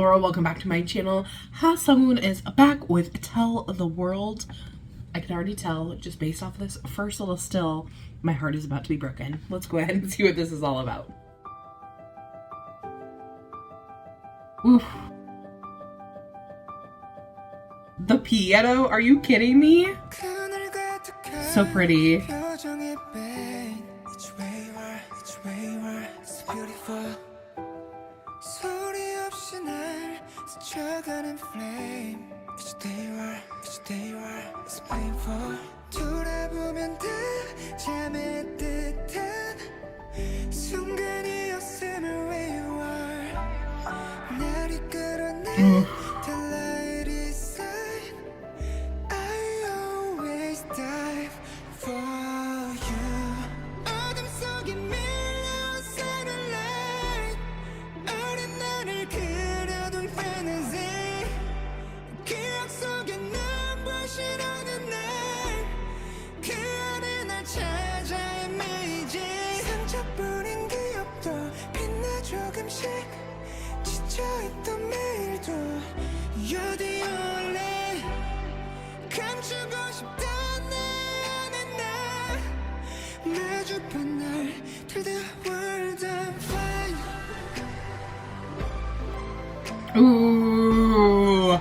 world, welcome back to my channel. Ha Sung Woon is back with Tell the World. I can already tell, just based off this first little still, my heart is about to be broken. Let's go ahead and see what this is all about. Oof. The piano? Are you kidding me? So pretty. Ooh.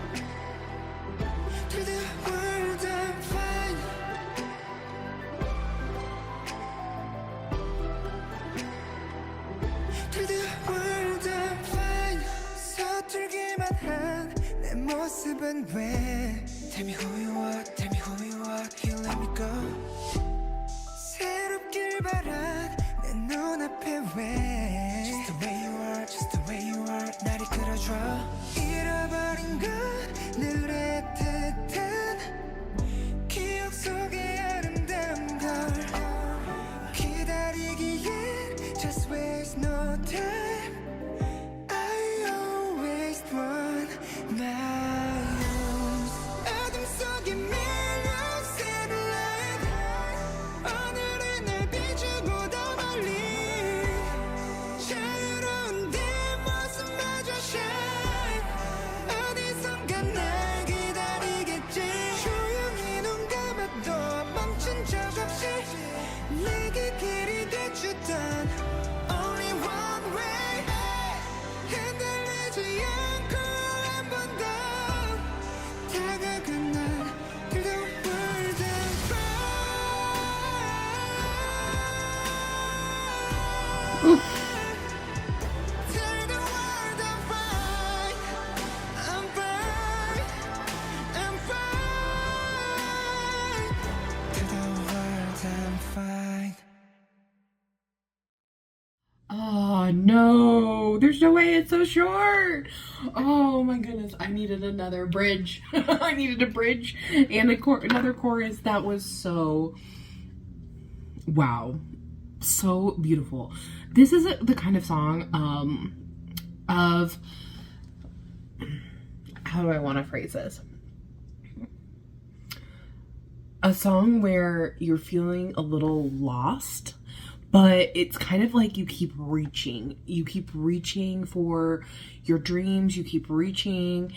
Tell me who you are, tell me who you are, you let me go. 새롭길 바란 내 눈앞에 왜 Just the way you are, just the way you are 날 이끌어줘. 잃어버린 건 늘 애틋한 기억 속의 아름다운 걸 기다리기엔 just waste no time. I always want my Oh no, there's no way, it's so short. Oh my goodness, I needed another bridge. I needed a bridge and another chorus. That was so, wow, so beautiful. This is the kind of song of, how do I want to phrase this? A song where you're feeling a little lost, but it's kind of like you keep reaching for your dreams, you keep reaching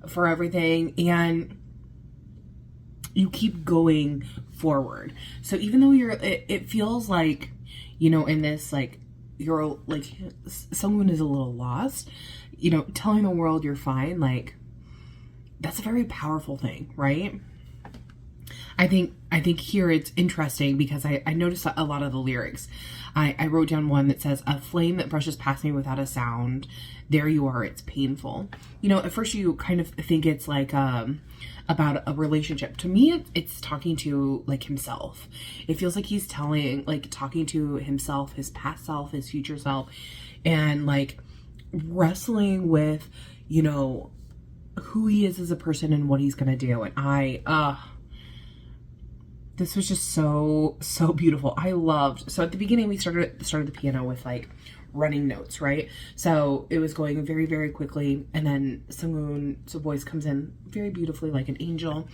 for everything, and you keep going forward. So even though it feels like, you know, in this, like, you're like, someone is a little lost, you know, telling the world you're fine, like, that's a very powerful thing, right? I think here it's interesting because I noticed a lot of the lyrics. I wrote down one that says, "A flame that brushes past me without a sound. There you are, it's painful." You know, at first you kind of think it's like about a relationship. To me, it's talking to, like, himself. It feels like he's talking to himself, his past self, his future self, and like wrestling with, you know, who he is as a person and what he's gonna do. And this was just so beautiful. I loved, so at the beginning we started the piano with like running notes, right? So it was going very, very quickly, and then Sung Woon's voice comes in very beautifully like an angel.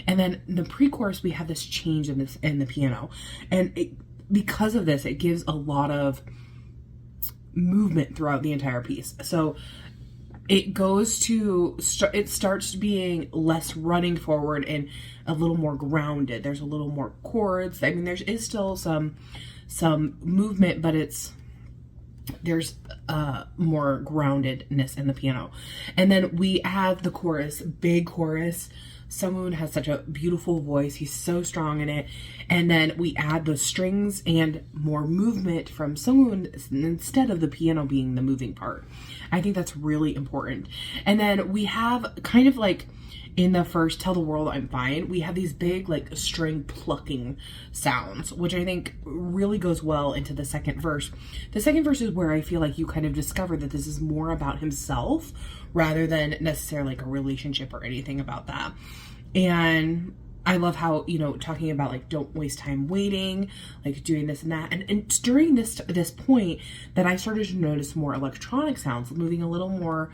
And then in the pre-chorus we have this change in the piano. And because of this, it gives a lot of movement throughout the entire piece. So it goes to, it starts being less running forward and a little more grounded. There's a little more chords. I mean, there is still some movement, but there's more groundedness in the piano. And then we have the chorus, big chorus. Sungwoon has such a beautiful voice. He's so strong in it. And then we add the strings and more movement from Sungwoon instead of the piano being the moving part. I think that's really important. And then we have kind of like in the first Tell the World I'm Fine, we have these big like string plucking sounds, which I think really goes well into the second verse. The second verse is where I feel like you kind of discover that this is more about himself rather than necessarily like a relationship or anything about that. And I love how, you know, talking about like don't waste time waiting, like doing this and that. And it's during this point that I started to notice more electronic sounds, moving a little more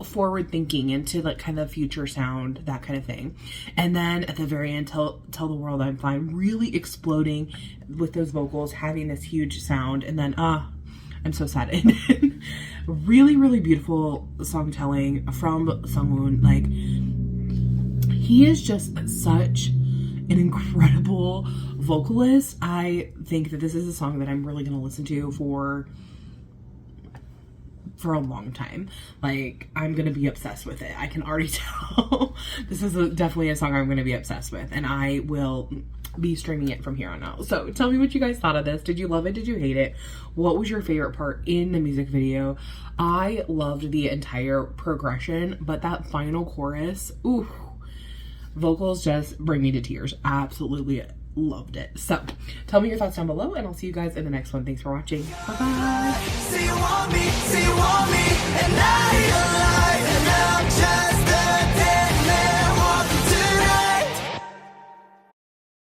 forward thinking into like kind of future sound, that kind of thing. And then at the very end, Tell the World I'm Fine, really exploding with those vocals, having this huge sound. And then I'm so sad. And really, really beautiful songtelling from Sungwoon. Like, he is just such an incredible vocalist. I think that this is a song that I'm really going to listen to for a long time. Like, I'm going to be obsessed with it. I can already tell. This is definitely a song I'm going to be obsessed with, and I will be streaming it from here on out. So tell me what you guys thought of this. Did you love it? Did you hate it? What was your favorite part in the music video? I loved the entire progression, but that final chorus, ooh, vocals just bring me to tears. Absolutely loved it. So tell me your thoughts down below, and I'll see you guys in the next one. Thanks for watching. Bye bye.